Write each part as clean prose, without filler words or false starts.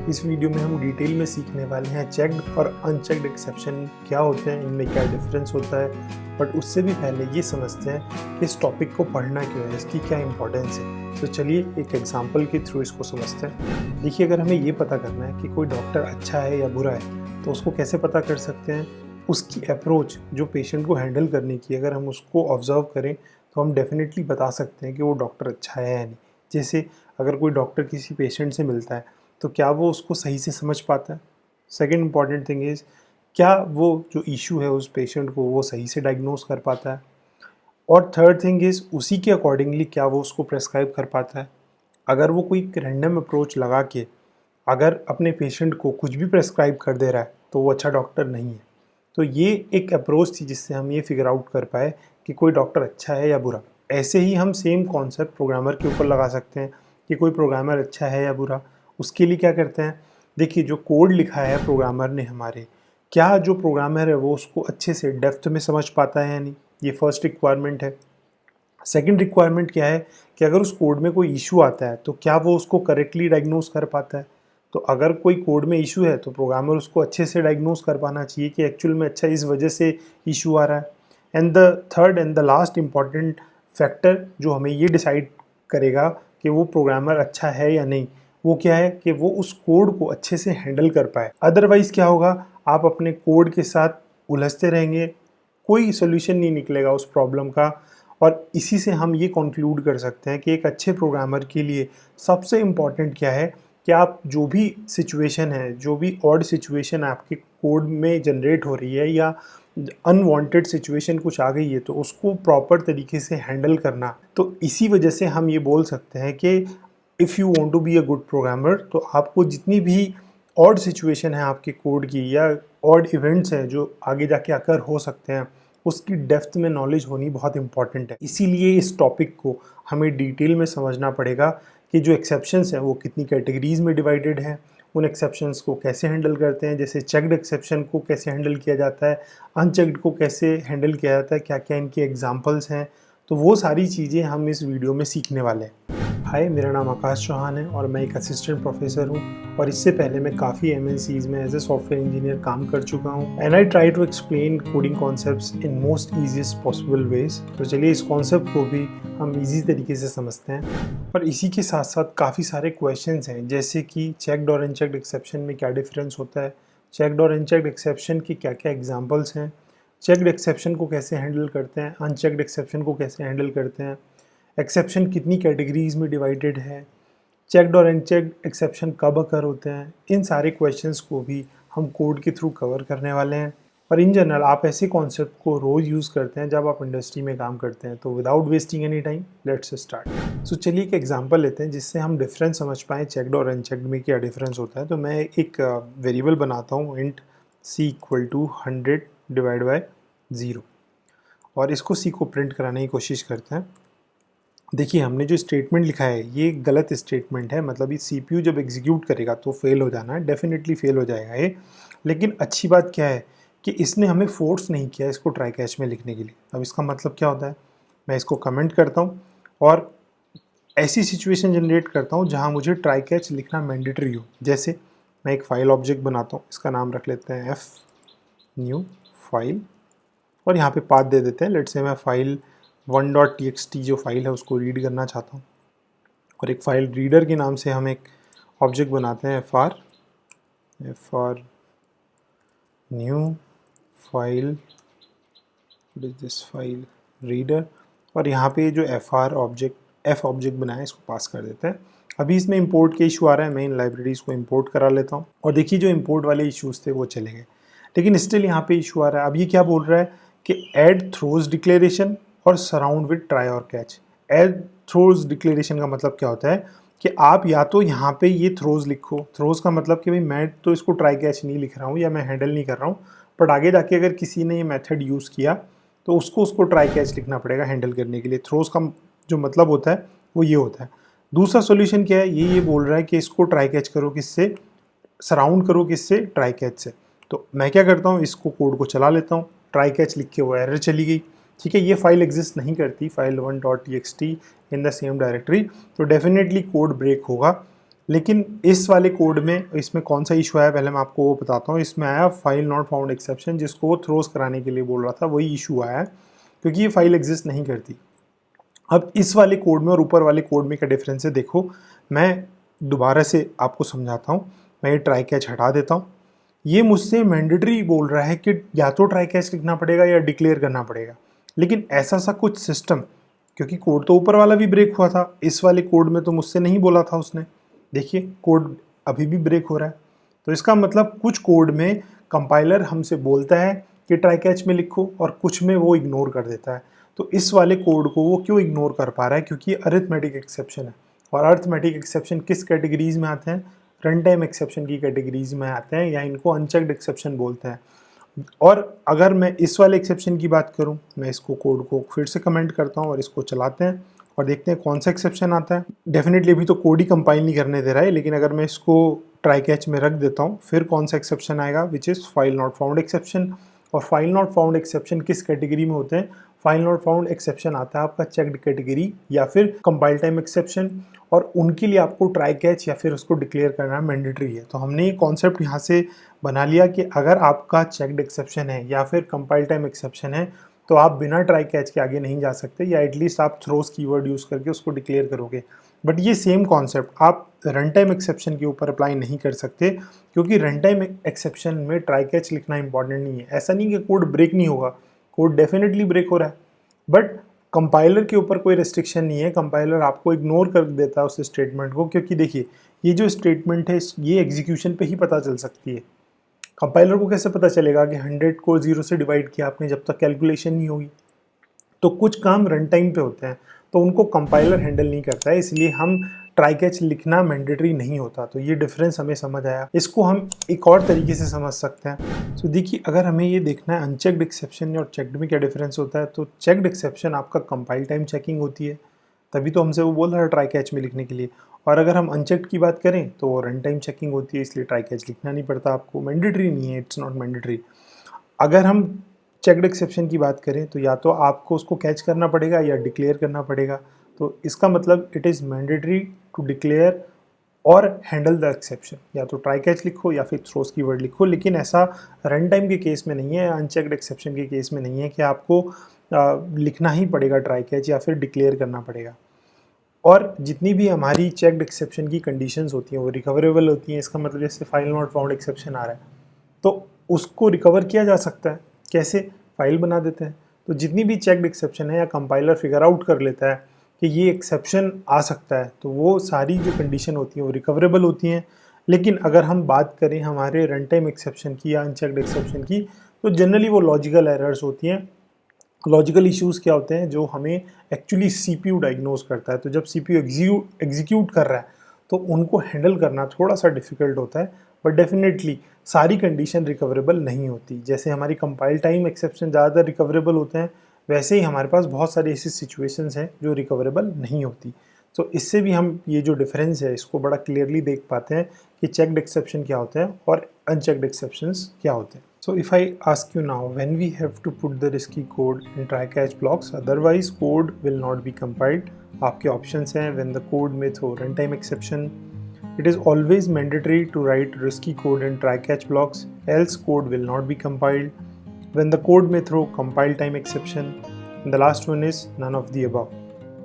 इस वीडियो में हम डिटेल में सीखने वाले हैं चेक्ड और अनचेक्ड एक्सेप्शन क्या होते हैं, इनमें क्या डिफरेंस होता है। बट उससे भी पहले ये समझते हैं कि इस टॉपिक को पढ़ना क्यों है, इसकी क्या इंपॉर्टेंस है। तो चलिए एक एग्जांपल के थ्रू इसको समझते हैं। देखिए, अगर हमें ये पता करना है कि कोई डॉक्टर अच्छा है या बुरा है तो उसको कैसे पता कर सकते हैं। उसकी अप्रोच जो पेशेंट को हैंडल करने की, अगर हम उसको ऑब्जर्व करें तो हम डेफिनेटली बता सकते हैं कि वो डॉक्टर अच्छा है या नहीं। जैसे अगर कोई डॉक्टर किसी पेशेंट से मिलता है तो क्या वो उसको सही से समझ पाता है। सेकेंड इंपॉर्टेंट थिंग इज़, क्या वो जो इशू है उस पेशेंट को वो सही से डायग्नोस कर पाता है। और थर्ड थिंग इज़, उसी के अकॉर्डिंगली क्या वो उसको प्रेस्क्राइब कर पाता है। अगर वो कोई रैंडम अप्रोच लगा के अगर अपने पेशेंट को कुछ भी प्रेस्क्राइब कर दे रहा है तो वो अच्छा डॉक्टर नहीं है। तो ये एक अप्रोच थी जिससे हम ये फिगर आउट कर पाए कि कोई डॉक्टर अच्छा है या बुरा। ऐसे ही हम सेम कॉन्सेप्ट प्रोग्रामर के ऊपर लगा सकते हैं कि कोई प्रोग्रामर अच्छा है या बुरा। उसके लिए क्या करते हैं, देखिए जो कोड लिखा है प्रोग्रामर ने हमारे, क्या जो प्रोग्रामर है वो उसको अच्छे से डेप्थ में समझ पाता है या नहीं। ये फर्स्ट रिक्वायरमेंट है। सेकंड रिक्वायरमेंट क्या है कि अगर उस कोड में कोई इशू आता है तो क्या वो उसको करेक्टली डायग्नोस कर पाता है। तो अगर कोई कोड में इशू है तो प्रोग्रामर उसको अच्छे से डायग्नोस कर पाना चाहिए कि एक्चुअल में अच्छा इस वजह से इशू आ रहा है। And the third and the last important factor जो हमें ये डिसाइड करेगा कि वो प्रोग्रामर अच्छा है या नहीं, वो क्या है कि वो उस कोड को अच्छे से हैंडल कर पाए। अदरवाइज़ क्या होगा, आप अपने कोड के साथ उलझते रहेंगे, कोई सोल्यूशन नहीं निकलेगा उस प्रॉब्लम का। और इसी से हम ये कंक्लूड कर सकते हैं कि एक अच्छे प्रोग्रामर के लिए सबसे इम्पॉर्टेंट क्या है कि आप जो भी सिचुएशन है, जो भी ऑड सिचुएशन आपके कोड में जनरेट हो रही है या अनवांटेड सिचुएशन कुछ आ गई है तो उसको प्रॉपर तरीके से हैंडल करना। तो इसी वजह से हम ये बोल सकते हैं कि if you want to be a good programmer तो आपको जितनी भी ऑड सिचुएशन है आपके कोड की या ऑड इवेंट्स हैं जो आगे जाके अकर हो सकते हैं, उसकी डेप्थ में नॉलेज होनी बहुत इंपॉर्टेंट है। इसीलिए इस टॉपिक को हमें डिटेल में समझना पड़ेगा कि जो एक्सेप्शंस हैं वो कितनी कैटेगरीज में डिवाइडेड हैं, उन एक्सेप्शंस को कैसे हैंडल करते हैं। जैसे चेक्ड एक्सेप्शन को कैसे हैंडल किया जाता है, अनचेक्ड को कैसे हैंडल किया जाता है, क्या क्या इनके एग्जाम्पल्स हैं। तो वो सारी चीज़ें हम इस वीडियो में सीखने वाले हैं। हाय, मेरा नाम आकाश चौहान है और मैं एक असिस्टेंट प्रोफेसर हूँ। और इससे पहले मैं काफ़ी एमएनसीज में एज ए सॉफ्टवेयर इंजीनियर काम कर चुका हूँ। And I try to explain coding concepts in most easiest possible ways. तो चलिए इस कॉन्सेप्ट को भी हम इजी तरीके से समझते हैं। और इसी के साथ साथ काफ़ी सारे क्वेश्चंस हैं, जैसे कि चेक्ड और अनचेक्ड एक्सेप्शन में क्या डिफरेंस होता है, चेक्ड और अनचेक्ड एक्सेप्शन की क्या क्या एग्जाम्पल्स हैं, चेक्ड एक्सेप्शन को कैसे हैंडल करते हैं, अनचेक्ड एक्सेप्शन को कैसे हैंडल करते हैं, एक्सेप्शन कितनी कैटेगरीज में डिवाइडेड है, चेक्ड और अनचेक्ड एक्सेप्शन कब अकर होते हैं। इन सारे क्वेश्चंस को भी हम कोड के थ्रू कवर करने वाले हैं। और इन जनरल आप ऐसे कॉन्सेप्ट को रोज़ यूज़ करते हैं जब आप इंडस्ट्री में काम करते हैं। तो without wasting any time let's start. So चलिए एक एग्जांपल लेते हैं जिससे हम डिफरेंस समझ पाएँ चेक्ड और अनचेक्ड में क्या डिफरेंस होता है। तो मैं एक वेरिएबल बनाता हूँ int c equal to 100 divide by 0 और इसको c को प्रिंट कराने की कोशिश करते हैं। देखिए, हमने जो स्टेटमेंट लिखा है ये गलत स्टेटमेंट है, मतलब ये सीपीयू जब एग्जीक्यूट करेगा तो फेल हो जाना है, डेफिनेटली फेल हो जाएगा ये। लेकिन अच्छी बात क्या है कि इसने हमें फोर्स नहीं किया इसको ट्राई कैच में लिखने के लिए। अब इसका मतलब क्या होता है, मैं इसको कमेंट करता हूँ और ऐसी सिचुएशन जनरेट करता हूँ जहाँ मुझे ट्राई कैच लिखना मैंडेटरी हो। जैसे मैं एक फाइल ऑब्जेक्ट बनाता हूँ, इसका नाम रख लेते हैं एफ न्यू फाइल और यहाँ पे पाथ दे देते हैं। लेट्स से मैं फाइल 1.txt जो फाइल है उसको रीड करना चाहता हूँ और एक फाइल रीडर के नाम से हम एक ऑब्जेक्ट बनाते हैं F R new file this file reader. और यहाँ पे जो एफ ऑब्जेक्ट बनाया इसको पास कर देते हैं। अभी इसमें इंपोर्ट के इशू आ रहा है, मैं इन लाइब्रेरीज को इंपोर्ट करा लेता हूँ और देखिए जो इंपोर्ट वाले इशूज़ थे वो चले गए, लेकिन स्टिल यहाँ पे इशू आ रहा है। अब ये क्या बोल रहा है कि ऐड थ्रोज डिक्लेरेशन और सराउंड विद ट्राई और कैच। ऐड थ्रोज डिक्लेरेशन का मतलब क्या होता है कि आप या तो यहाँ पे ये थ्रोज लिखो। थ्रोज का मतलब कि भाई मैं तो इसको ट्राई कैच नहीं लिख रहा हूँ या मैं हैंडल नहीं कर रहा हूँ, बट आगे जाके अगर किसी ने ये मेथड यूज़ किया तो उसको ट्राई कैच लिखना पड़ेगा हैंडल करने के लिए। थ्रोज का जो मतलब होता है वो ये होता है। दूसरा सॉल्यूशन क्या है, ये बोल रहा है कि इसको ट्राई कैच करो किससे, सराउंड करो किससे, ट्राई कैच से। तो मैं क्या करता हूँ, इसको कोड को चला लेता हूँ, ट्राई कैच लिख के वो एरर चली गई। ठीक है, ये फाइल एग्जिस्ट नहीं करती, file 1.txt in the same directory, तो डेफिनेटली कोड ब्रेक होगा। लेकिन इस वाले कोड में इसमें कौन सा इशू आया पहले मैं आपको वो बताता हूँ। इसमें आया फाइल नॉट फाउंड एक्सेप्शन, जिसको वो थ्रोज कराने के लिए बोल रहा था, वही इशू आया क्योंकि ये फाइल एग्जिस्ट नहीं करती। अब इस वाले कोड में और ऊपर वाले कोड में क्या डिफरेंस है देखो, मैं दोबारा से आपको समझाता हूँ। मैं ये ट्राई कैच हटा देता हूँ। ये मुझसे मैंडेटरी बोल रहा है कि या तो ट्राई कैच लिखना पड़ेगा या डिक्लेयर करना पड़ेगा, लेकिन ऐसा सा कुछ सिस्टम, क्योंकि कोड तो ऊपर वाला भी ब्रेक हुआ था, इस वाले कोड में तो मुझसे नहीं बोला था उसने। देखिए कोड अभी भी ब्रेक हो रहा है, तो इसका मतलब कुछ कोड में कंपाइलर हमसे बोलता है कि ट्राई कैच में लिखो और कुछ में वो इग्नोर कर देता है। तो इस वाले कोड को वो क्यों इग्नोर कर पा रहा है? क्योंकि अरिथमेटिक एक्सेप्शन है, और अरिथमेटिक एक्सेप्शन किस कैटेगरीज में आते हैं? रन टाइम एक्सेप्शन की कैटेगरीज में आते हैं, या इनको अनचेक्ड एक्सेप्शन बोलते हैं। और अगर मैं इस वाले एक्सेप्शन की बात करूं, मैं इसको कोड को फिर से कमेंट करता हूं और इसको चलाते हैं और देखते हैं कौन सा एक्सेप्शन आता है। डेफिनेटली अभी तो कोड ही कंपाइल नहीं करने दे रहा है, लेकिन अगर मैं इसको ट्राई कैच में रख देता हूं, फिर कौन सा एक्सेप्शन आएगा, which is file not found exception. और फाइल नॉट फाउंड एक्सेप्शन किस कैटेगरी में होते हैं? फाइल नॉट फाउंड एक्सेप्शन आता है आपका चेक्ड कैटेगरी या फिर कंपाइल टाइम एक्सेप्शन, और उनके लिए आपको ट्राई कैच या फिर उसको डिक्लेयर करना मैंडेटरी है। तो हमने ये कॉन्सेप्ट यहाँ से बना लिया कि अगर आपका चेक्ड एक्सेप्शन है या फिर कंपाइल टाइम एक्सेप्शन है, तो आप बिना ट्राई कैच के आगे नहीं जा सकते, या एटलीस्ट आप थ्रोज कीवर्ड यूज़ करके उसको डिक्लेयर करोगे। बट ये सेम कॉन्सेप्ट आप रन टाइम एक्सेप्शन के ऊपर अप्लाई नहीं कर सकते, क्योंकि रन टाइम एक्सेप्शन में ट्राई कैच लिखना इंपॉर्टेंट नहीं है। ऐसा नहीं कि कोड ब्रेक नहीं होगा, कोड डेफिनेटली ब्रेक हो रहा है, बट कंपाइलर के ऊपर कोई रेस्ट्रिक्शन नहीं है। कंपाइलर आपको इग्नोर कर देता है उस स्टेटमेंट को, क्योंकि देखिए ये जो स्टेटमेंट है ये एग्जीक्यूशन पे ही पता चल सकती है। कंपाइलर को कैसे पता चलेगा कि 100 को 0 से डिवाइड किया आपने, जब तक कैलकुलेशन नहीं होगी? तो कुछ काम रन टाइम पे होते हैं, तो उनको कंपाइलर हैंडल नहीं करता है, इसलिए हम ट्राई कैच लिखना मैंडेटरी नहीं होता। तो ये डिफरेंस हमें समझ आया। इसको हम एक और तरीके से समझ सकते हैं। तो देखिए अगर हमें ये देखना है अनचेक्ड एक्सेप्शन और चेक्ड में क्या डिफरेंस होता है, तो चेक्ड एक्सेप्शन आपका कंपाइल टाइम चेकिंग होती है, तभी तो हमसे वो बोल रहा है ट्राई कैच में लिखने के लिए। और अगर हम अनचेक्ड की बात करें तो वो रन टाइम चेकिंग होती है, इसलिए ट्राई कैच लिखना नहीं पड़ता आपको, मैंडेटरी नहीं है, इट्स नॉट मैंडेटरी। अगर हम चेक्ड एक्सेप्शन की बात करें तो या तो आपको उसको कैच करना पड़ेगा या डिक्लेयर करना पड़ेगा। तो इसका मतलब it is mandatory to declare और हैंडल द एक्सेप्शन। या तो ट्राई कैच लिखो या फिर थ्रोज कीवर्ड लिखो, लेकिन ऐसा रन टाइम के केस में नहीं है, अनचेक्ड एक्सेप्शन के केस में नहीं है कि आपको लिखना ही पड़ेगा ट्राई कैच या फिर डिक्लेयर करना पड़ेगा। और जितनी भी हमारी चेक्ड एक्सेप्शन की कंडीशंस होती हैं वो रिकवरेबल होती हैं। इसका मतलब जैसे फाइल नॉट फाउंड एक्सेप्शन आ रहा है तो उसको रिकवर किया जा सकता है। कैसे? फाइल बना देते हैं। तो जितनी भी चेक्ड एक्सेप्शन है या कंपाइलर फिगर आउट कर लेता है कि ये एक्सेप्शन आ सकता है, तो वो सारी जो कंडीशन होती हैं वो रिकवरेबल होती हैं। लेकिन अगर हम बात करें हमारे रन टाइम एक्सेप्शन की या अनचेक्ड एक्सेप्शन की, तो जनरली वो लॉजिकल एरर्स होती हैं। लॉजिकल इश्यूज़ क्या होते हैं? जो हमें एक्चुअली सीपीयू डायग्नोज करता है। तो जब सीपीयू एग्जीक्यूट कर रहा है तो उनको हैंडल करना थोड़ा सा डिफ़िकल्ट होता है, बट डेफिनेटली सारी कंडीशन रिकवरेबल नहीं होती। जैसे हमारी कंपाइल टाइम एक्सेप्शन ज़्यादातर रिकवरेबल होते हैं, वैसे ही हमारे पास बहुत सारी ऐसी सिचुएशंस हैं जो रिकवरेबल नहीं होती। तो इससे भी हम ये जो डिफरेंस है इसको बड़ा क्लियरली देख पाते हैं कि चेक्ड एक्सेप्शन क्या होते हैं और अनचेक्ड एक्सेप्शंस क्या होते हैं। So if I ask you now, when we have to put the risky code in try catch blocks, otherwise code will not be compiled. आपके options हैं when the code may throw runtime exception. It is always mandatory to write risky code in try catch blocks, else code will not be compiled. When the code may throw compile time exception. And the last one is none of the above.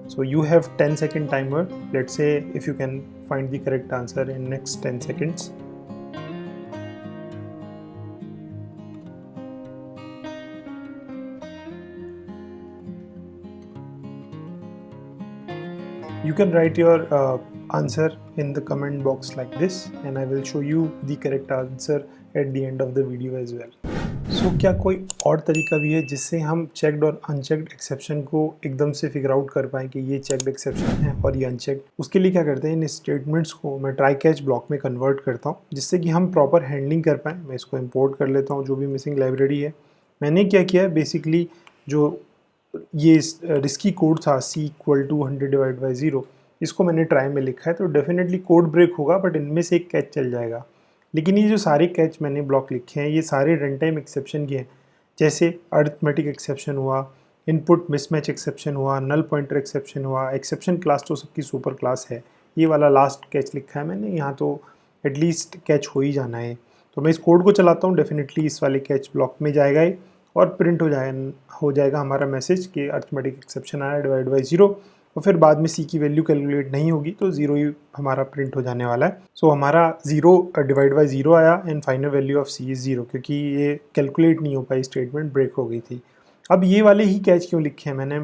So you have 10-second timer. Let's say if you can find the correct answer in next 10 seconds. You can write your answer in the comment box like this and I will show you the correct answer at the end of the video as well. So क्या कोई और तरीका भी है जिससे हम checked और unchecked exception को एकदम से फिगर आउट कर पाएँ कि ये चेक्ड एक्सेप्शन है और ये अनचेक्ड? उसके लिए क्या करते हैं, इन स्टेटमेंट्स को मैं ट्राई कैच ब्लॉक में कन्वर्ट करता हूँ जिससे कि हम प्रॉपर हैंडलिंग कर पाएँ। मैं इसको इंपोर्ट कर लेता हूँ जो भी मिसिंग लाइब्रेरी है। मैंने क्या किया है, बेसिकली जो ये रिस्की कोड था C = 100/0, इसको मैंने ट्राई में लिखा है। तो डेफिनेटली कोड ब्रेक होगा बट इनमें से एक कैच चल जाएगा। लेकिन ये जो सारे कैच मैंने ब्लॉक लिखे हैं ये सारे रन टाइम एक्सेप्शन के हैं। जैसे अरिथमेटिक एक्सेप्शन हुआ, इनपुट मिसमैच एक्सेप्शन हुआ, नल पॉइंटर एक्सेप्शन हुआ। एक्सेप्शन क्लास तो सबकी सुपर क्लास है, ये वाला लास्ट कैच लिखा है मैंने, यहाँ तो एटलीस्ट कैच हो ही जाना है। तो मैं इस कोड को चलाता हूँ, डेफिनेटली इस वाले कैच ब्लॉक में जाएगा ये और प्रिंट हो जाएगा हमारा मैसेज कि अर्थमेटिक एक्सेप्शन आया डिवाइड बाई 0, और फिर बाद में सी की वैल्यू कैलकुलेट नहीं होगी तो 0 ही हमारा प्रिंट हो जाने वाला है। सो हमारा 0 डिवाइड बाई 0 आया and final value of C is 0, क्योंकि ये कैलकुलेट नहीं हो पाई, स्टेटमेंट ब्रेक हो गई थी। अब ये वाले ही कैच क्यों लिखे हैं मैंने,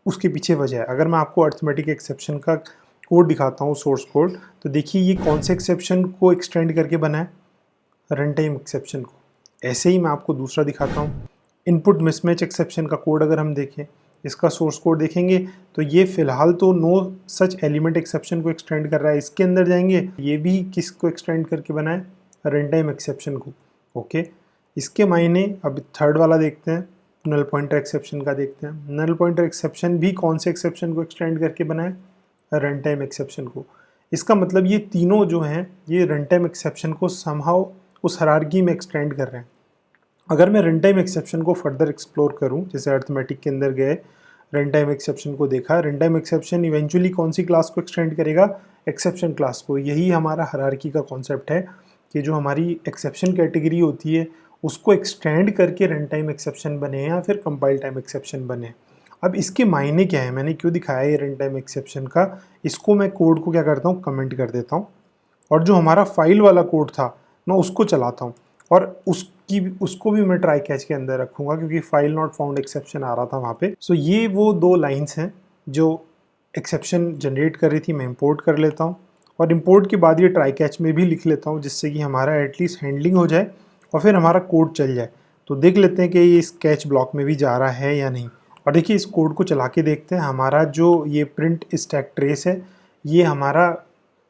उसके पीछे वजह है। अगर मैं आपको अर्थमेटिक एक्सेप्शन का कोड दिखाता हूँ, सोर्स कोड, तो देखिए ये कौन से एक्सेप्शन को एक्सटेंड करके बना है, रन टाइम एक्सेप्शन को। ऐसे ही मैं आपको दूसरा दिखाता हूँ, इनपुट मिसमैच एक्सेप्शन का कोड अगर हम देखें, इसका सोर्स कोड देखेंगे तो ये फिलहाल तो नो सच एलिमेंट एक्सेप्शन को एक्सटेंड कर रहा है। इसके अंदर जाएंगे, ये भी किसको एक्सटेंड करके बना है, रन टाइम एक्सेप्शन को। ओके, इसके मायने अब थर्ड वाला देखते हैं, नल पॉइंटर एक्सेप्शन का देखते हैं। नल पॉइंटर एक्सेप्शन भी कौन से एक्सेप्शन को एक्सटेंड करके बना है, रन टाइम एक्सेप्शन को। इसका मतलब ये तीनों जो हैं ये रन टाइम एक्सेप्शन को समहाउ उस हायरार्की में एक्सटेंड कर रहे हैं। अगर मैं रन टाइम एक्सेप्शन को फर्दर एक्सप्लोर करूं, जैसे अर्थमेटिक के अंदर गए, रन टाइम एक्सेप्शन को देखा, रन टाइम एक्सेप्शन इवेंचुअली कौन सी क्लास को एक्सटेंड करेगा, एक्सेप्शन क्लास को। यही हमारा हायरार्की का कॉन्सेप्ट है कि जो हमारी एक्सेप्शन कैटेगरी होती है उसको एक्सटेंड करके रन टाइम एक्सेप्शन बने या फिर कंपाइल टाइम एक्सेप्शन बने। अब इसके मायने क्या है, मैंने क्यों दिखाया ये रन टाइम एक्सेप्शन का, इसको मैं कोड को क्या करता हूँ, कमेंट कर देता हूँ, और जो हमारा फाइल वाला कोड था मैं उसको चलाता हूँ, और उसको भी मैं ट्राई कैच के अंदर रखूँगा क्योंकि फाइल नॉट फाउंड एक्सेप्शन आ रहा था वहाँ पे। सो ये वो दो लाइंस हैं जो एक्सेप्शन जनरेट कर रही थी, मैं इंपोर्ट कर लेता हूँ, और इंपोर्ट के बाद ये ट्राई कैच में भी लिख लेता हूँ जिससे कि हमारा एटलीस्ट हैंडलिंग हो जाए और फिर हमारा कोड चल जाए। तो देख लेते हैं कि ये इस कैच ब्लॉक में भी जा रहा है या नहीं। और देखिए इस कोड को चला के देखते हैं, हमारा जो ये प्रिंट स्टैक ट्रेस है ये हमारा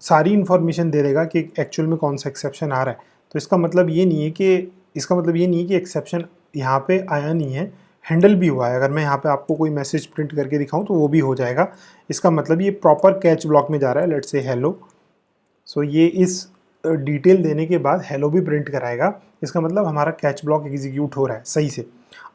सारी इन्फॉर्मेशन दे देगा कि एक्चुअल में कौन सा एक्सेप्शन आ रहा है। तो इसका मतलब ये नहीं है कि एक्सेप्शन यहाँ पे आया नहीं है, हैंडल भी हुआ है। अगर मैं यहाँ पे आपको कोई मैसेज प्रिंट करके दिखाऊं तो वो भी हो जाएगा। इसका मतलब ये प्रॉपर कैच ब्लॉक में जा रहा है, लेट्स से हेलो। सो ये इस डिटेल देने के बाद हेलो भी प्रिंट कराएगा, इसका मतलब हमारा कैच ब्लॉक एग्जीक्यूट हो रहा है सही से।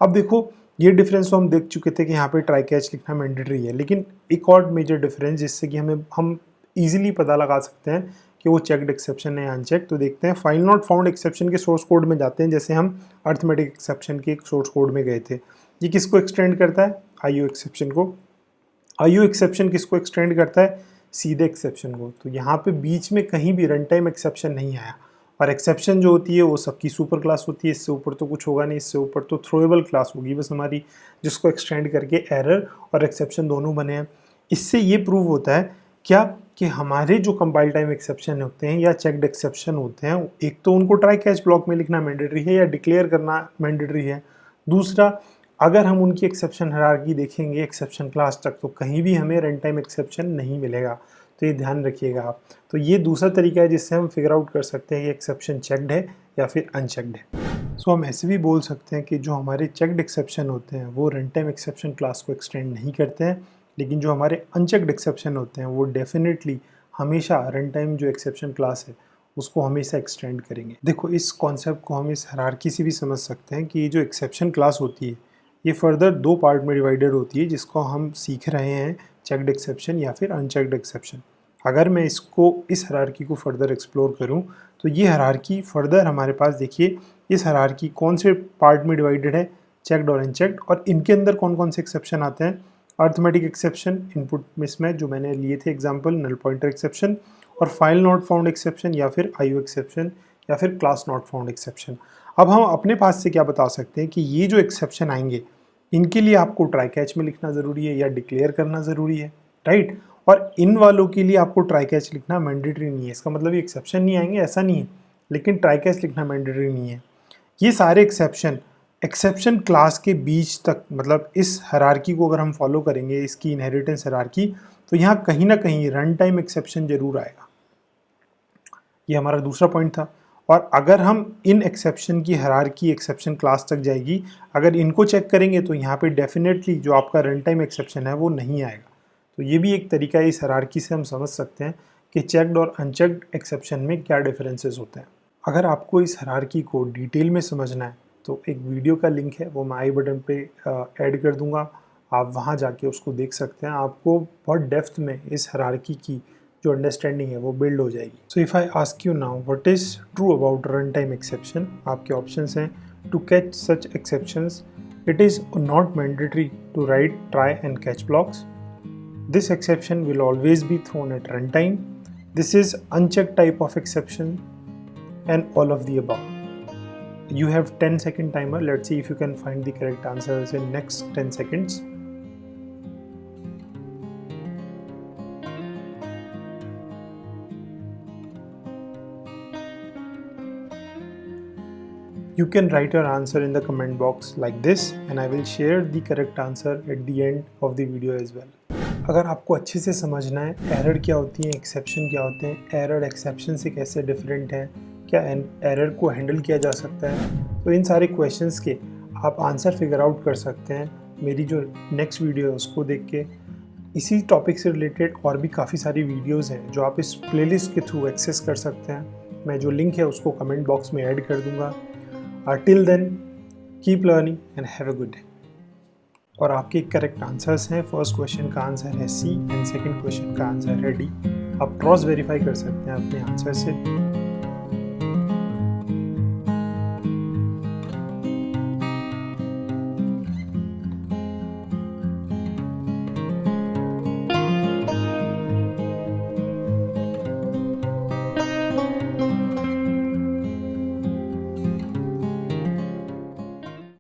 अब देखो ये डिफरेंस तो हम देख चुके थे कि यहाँ पे ट्राई कैच लिखना मैंडेटरी है, लेकिन एक और मेजर डिफरेंस जिससे कि हम ईजिली पता लगा सकते हैं कि वो चेक्ड एक्सेप्शन है या अनचेक, तो देखते हैं फाइल नॉट फाउंड एक्सेप्शन के सोर्स कोड में जाते हैं, जैसे हम अर्थमेटिक एक्सेप्शन के सोर्स कोड में गए थे। ये किसको एक्सटेंड करता है, आईओ एक्सेप्शन को। आईओ एक्सेप्शन किसको एक्सटेंड करता है, सीधे एक्सेप्शन को। तो यहाँ पे बीच में कहीं भी रन टाइम एक्सेप्शन नहीं आया, और एक्सेप्शन जो होती है वो सबकी सुपर क्लास होती है, इससे ऊपर तो कुछ होगा नहीं, इससे ऊपर तो थ्रोएबल क्लास होगी बस हमारी, जिसको एक्सटेंड करके एरर और एक्सेप्शन दोनों बने हैं। इससे ये प्रूव होता है क्या कि हमारे जो कंपाइल टाइम एक्सेप्शन होते हैं या चेक्ड एक्सेप्शन होते हैं, एक तो उनको ट्राई कैच ब्लॉक में लिखना मैंडेटरी है या डिक्लेयर करना मैंडेटरी है। दूसरा, अगर हम उनकी एक्सेप्शन हायरार्की देखेंगे एक्सेप्शन क्लास तक, तो कहीं भी हमें रन टाइम एक्सेप्शन नहीं मिलेगा। तो ये ध्यान रखिएगा आप। तो ये दूसरा तरीका है जिससे हम फिगर आउट कर सकते हैं कि एक्सेप्शन चेक्ड है या फिर अनचेक्ड है। सो हम ऐसे भी बोल सकते हैं कि जो हमारे चेक्ड एक्सेप्शन होते हैं वो रन टाइम एक्सेप्शन क्लास को एक्सटेंड नहीं करते हैं, लेकिन जो हमारे अनचेक्ड एक्सेप्शन होते हैं वो डेफिनेटली हमेशा रन टाइम जो एक्सेप्शन क्लास है उसको हमेशा एक्सटेंड करेंगे। देखो इस कॉन्सेप्ट को हम इस हायरार्की से भी समझ सकते हैं कि ये जो एक्सेप्शन क्लास होती है ये फर्दर दो पार्ट में डिवाइडेड होती है, जिसको हम सीख रहे हैं, चेक्ड एक्सेप्शन या फिर अनचेक्ड एक्सेप्शन। अगर मैं इसको इस हायरार्की को फर्दर एक्सप्लोर करूं तो ये हायरार्की फर्दर हमारे पास, देखिए इस हायरार्की कौन से पार्ट में डिवाइडेड है, चेक्ड और अनचेक्ड, और इनके अंदर कौन कौन से एक्सेप्शन आते हैं, अर्थमेटिक एक्सेप्शन, इनपुट मिसमैच जो मैंने लिए थे एग्जांपल, नल पॉइंटर एक्सेप्शन, और फाइल नॉट फाउंड एक्सेप्शन या फिर आईओ एक्सेप्शन या फिर क्लास नॉट फाउंड एक्सेप्शन। अब हम अपने पास से क्या बता सकते हैं कि ये जो एक्सेप्शन आएंगे इनके लिए आपको ट्राई कैच में लिखना ज़रूरी है या डिक्लेयर करना ज़रूरी है, राइट। और इन वालों के लिए आपको ट्राई कैच लिखना मैंडेटरी नहीं है। इसका मतलब ये एक्सेप्शन नहीं आएंगे ऐसा नहीं है, लेकिन ट्राई कैच लिखना मैंडेटरी नहीं है। ये सारे एक्सेप्शन क्लास के बीच तक, मतलब इस हायरार्की को अगर हम फॉलो करेंगे, इसकी इनहेरिटेंस हायरार्की, तो यहाँ कहीं ना कहीं रन टाइम एक्सेप्शन जरूर आएगा। ये हमारा दूसरा पॉइंट था। और अगर हम इन एक्सेप्शन की हायरार्की एक्सेप्शन क्लास तक जाएगी, अगर इनको चेक करेंगे तो यहाँ पे डेफिनेटली जो आपका रन टाइम एक्सेप्शन है वो नहीं आएगा। तो ये भी एक तरीका है, इस हायरार्की से हम समझ सकते हैं कि चेक्ड और अनचेक्ड एक्सेप्शन में क्या डिफरेंसेस होते हैं। अगर आपको इस हायरार्की को डिटेल में समझना है तो एक वीडियो का लिंक है, वो मैं आई बटन पे ऐड कर दूंगा, आप वहाँ जाके उसको देख सकते हैं। आपको बहुत डेप्थ में इस हायरार्की की जो अंडरस्टैंडिंग है वो बिल्ड हो जाएगी। So if I ask you now what is true about run time exception, आपके ऑप्शंस हैं to catch such exceptions, it is not mandatory to write try and catch blocks, this exception will always be thrown at runtime, this is unchecked type of exception, and all of the above. You have 10-second timer. Let's see if you can find the correct answers in next 10 seconds. You can write your answer in the comment box like this and I will share the correct answer at the end of the video as well. अगर आपको अच्छे से समझना है error क्या होती है, exception क्या होते हैं, एरर एक्सेप्शन से कैसे डिफरेंट है, क्या एरर को हैंडल किया जा सकता है, तो इन सारे क्वेश्चंस के आप आंसर फिगर आउट कर सकते हैं मेरी जो नेक्स्ट वीडियो है उसको देख के। इसी टॉपिक से रिलेटेड और भी काफ़ी सारी वीडियोस हैं जो आप इस प्लेलिस्ट के थ्रू एक्सेस कर सकते हैं। मैं जो लिंक है उसको कमेंट बॉक्स में ऐड कर दूंगा। Till then keep learning and have a good day. और आपके करेक्ट आंसर्स हैं, फर्स्ट क्वेश्चन का आंसर है सी एंड सेकंड क्वेश्चन का आंसर है डी। आप क्रॉस वेरीफाई कर सकते हैं अपने आंसर से।